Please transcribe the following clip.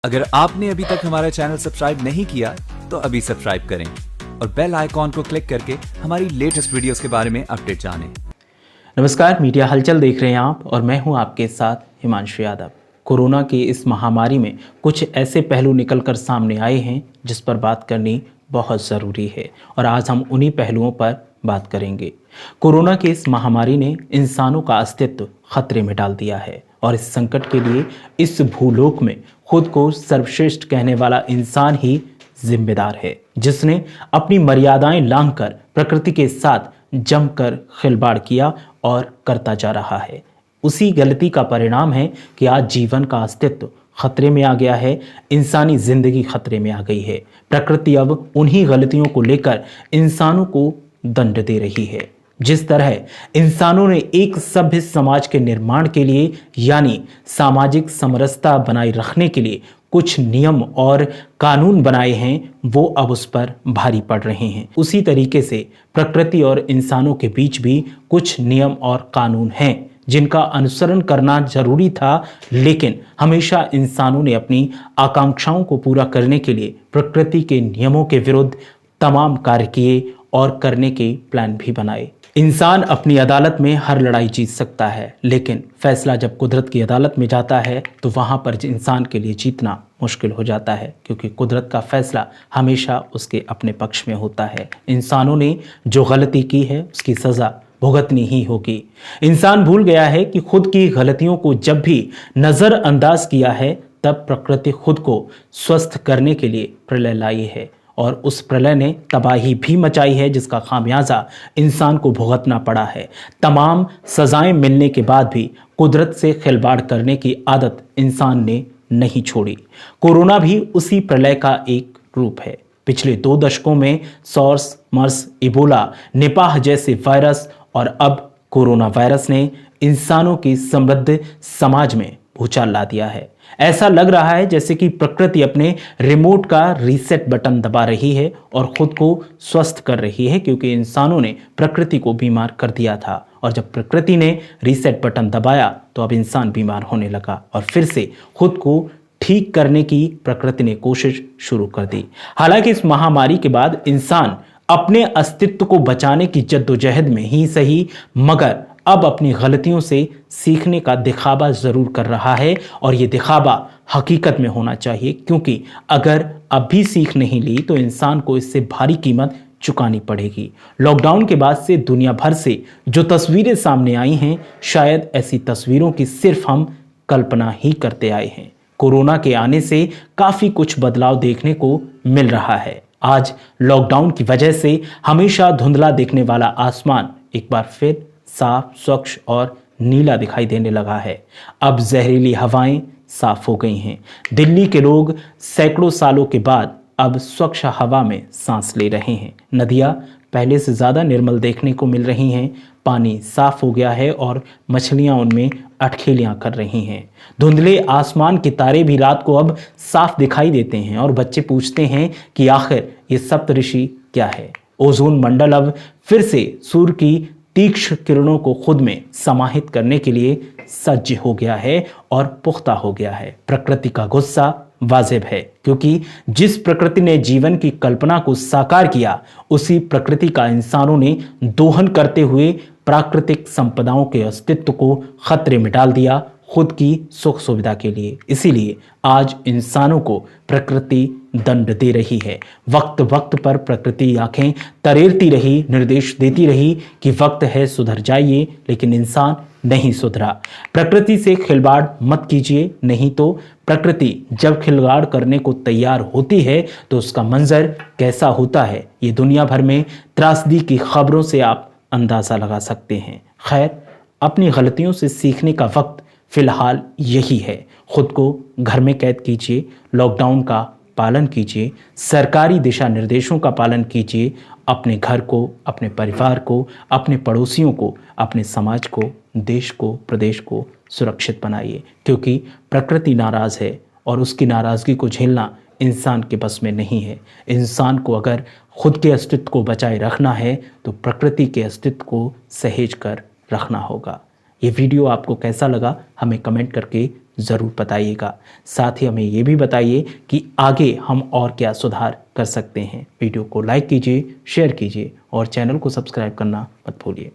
अगर आपने अभी तक हमारा चैनल सब्सक्राइब नहीं किया तो अभी सब्सक्राइब करें और बेल आइकॉन को क्लिक करके हमारी लेटेस्ट वीडियोस के बारे में अपडेट जानें। नमस्कार, मीडिया हलचल देख रहे हैं आप और मैं हूं आपके साथ हिमांशु यादव। कोरोना की इस महामारी में कुछ ऐसे पहलू निकलकर सामने आए हैं जिस पर बात करनी बहुत ज़रूरी है और आज हम उन्हीं पहलुओं पर बात करेंगे। कोरोना की इस महामारी ने इंसानों का अस्तित्व खतरे में डाल दिया है और इस संकट के लिए इस भूलोक में खुद को सर्वश्रेष्ठ कहने वाला इंसान ही जिम्मेदार है, जिसने अपनी मर्यादाएं लांघकर प्रकृति के साथ जमकर खिलवाड़ किया और करता जा रहा है। उसी गलती का परिणाम है कि आज जीवन का अस्तित्व खतरे में आ गया है, इंसानी जिंदगी खतरे में आ गई है। प्रकृति अब उन्हीं गलतियों को लेकर इंसानों को दंड दे रही है। जिस तरह इंसानों ने एक सभ्य समाज के निर्माण के लिए यानी सामाजिक समरसता बनाए रखने के लिए कुछ नियम और कानून बनाए हैं, वो अब उस पर भारी पड़ रहे हैं। उसी तरीके से प्रकृति और इंसानों के बीच भी कुछ नियम और कानून हैं जिनका अनुसरण करना जरूरी था, लेकिन हमेशा इंसानों ने अपनी आकांक्षाओं को पूरा करने के लिए प्रकृति के नियमों के विरुद्ध तमाम कार्य किए और करने के प्लान भी बनाए। इंसान अपनी अदालत में हर लड़ाई जीत सकता है, लेकिन फैसला जब कुदरत की अदालत में जाता है तो वहां पर इंसान के लिए जीतना मुश्किल हो जाता है, क्योंकि कुदरत का फैसला हमेशा उसके अपने पक्ष में होता है। इंसानों ने जो गलती की है उसकी सज़ा भुगतनी ही होगी। इंसान भूल गया है कि खुद की गलतियों को जब भी नज़रअंदाज किया है तब प्रकृति खुद को स्वस्थ करने के लिए प्रलय लाई है और उस प्रलय ने तबाही भी मचाई है, जिसका खामियाजा इंसान को भुगतना पड़ा है। तमाम सजाएं मिलने के बाद भी कुदरत से खिलवाड़ करने की आदत इंसान ने नहीं छोड़ी। कोरोना भी उसी प्रलय का एक रूप है। पिछले 2 दशकों में सॉर्स, मर्स, इबोला, निपाह जैसे वायरस और अब कोरोना वायरस ने इंसानों की समृद्ध समाज में भूचाल ला दिया है। ऐसा लग रहा है जैसे कि प्रकृति अपने रिमोट का रीसेट बटन दबा रही है और खुद को स्वस्थ कर रही है, क्योंकि इंसानों ने प्रकृति को बीमार कर दिया था और जब प्रकृति ने रीसेट बटन दबाया तो अब इंसान बीमार होने लगा और फिर से खुद को ठीक करने की प्रकृति ने कोशिश शुरू कर दी। हालांकि इस महामारी के बाद इंसान अपने अस्तित्व को बचाने की जद्दोजहद में ही सही, मगर अब अपनी गलतियों से सीखने का दिखावा जरूर कर रहा है और ये दिखावा हकीकत में होना चाहिए, क्योंकि अगर अब भी सीख नहीं ली तो इंसान को इससे भारी कीमत चुकानी पड़ेगी। लॉकडाउन के बाद से दुनिया भर से जो तस्वीरें सामने आई हैं, शायद ऐसी तस्वीरों की सिर्फ हम कल्पना ही करते आए हैं। कोरोना के आने से काफ़ी कुछ बदलाव देखने को मिल रहा है। आज लॉकडाउन की वजह से हमेशा धुंधला दिखने वाला आसमान एक बार फिर साफ, स्वच्छ और नीला दिखाई देने लगा है। अब जहरीली हवाएं साफ हो गई हैं। दिल्ली के लोग सैकड़ों सालों के बाद अब स्वच्छ हवा में सांस ले रहे हैं। नदियां पहले से ज़्यादा निर्मल देखने को मिल रही हैं। पानी साफ हो गया है और मछलियां उनमें अटखेलियां कर रही हैं। धुंधले आसमान के तारे भी रात को अब साफ दिखाई देते हैं और बच्चे पूछते हैं कि आखिर ये सप्तऋषि क्या है। ओजोन मंडल अब फिर से सूर्य की तीक्ष्ण किरणों को खुद में समाहित करने के लिए सज्ज हो गया है और पुख्ता हो गया है। प्रकृति का गुस्सा वाजिब है, क्योंकि जिस प्रकृति ने जीवन की कल्पना को साकार किया, उसी प्रकृति का इंसानों ने दोहन करते हुए प्राकृतिक संपदाओं के अस्तित्व को खतरे में डाल दिया, खुद की सुख सुविधा के लिए। इसीलिए आज इंसानों को प्रकृति दंड दे रही है। वक्त वक्त पर प्रकृति आंखें तरेरती रही, निर्देश देती रही कि वक्त है सुधर जाइए, लेकिन इंसान नहीं सुधरा। प्रकृति से खिलवाड़ मत कीजिए, नहीं तो प्रकृति जब खिलवाड़ करने को तैयार होती है तो उसका मंजर कैसा होता है, ये दुनिया भर में त्रासदी की खबरों से आप अंदाजा लगा सकते हैं। खैर, अपनी गलतियों से सीखने का वक्त फिलहाल यही है। खुद को घर में कैद कीजिए, लॉकडाउन का पालन कीजिए, सरकारी दिशा निर्देशों का पालन कीजिए, अपने घर को, अपने परिवार को, अपने पड़ोसियों को, अपने समाज को, देश को, प्रदेश को सुरक्षित बनाइए, क्योंकि प्रकृति नाराज है और उसकी नाराज़गी को झेलना इंसान के बस में नहीं है। इंसान को अगर खुद के अस्तित्व को बचाए रखना है तो प्रकृति के अस्तित्व को सहेज कर रखना होगा। ये वीडियो आपको कैसा लगा हमें कमेंट करके ज़रूर बताइएगा। साथ ही हमें ये भी बताइए कि आगे हम और क्या सुधार कर सकते हैं। वीडियो को लाइक कीजिए, शेयर कीजिए और चैनल को सब्सक्राइब करना मत भूलिए।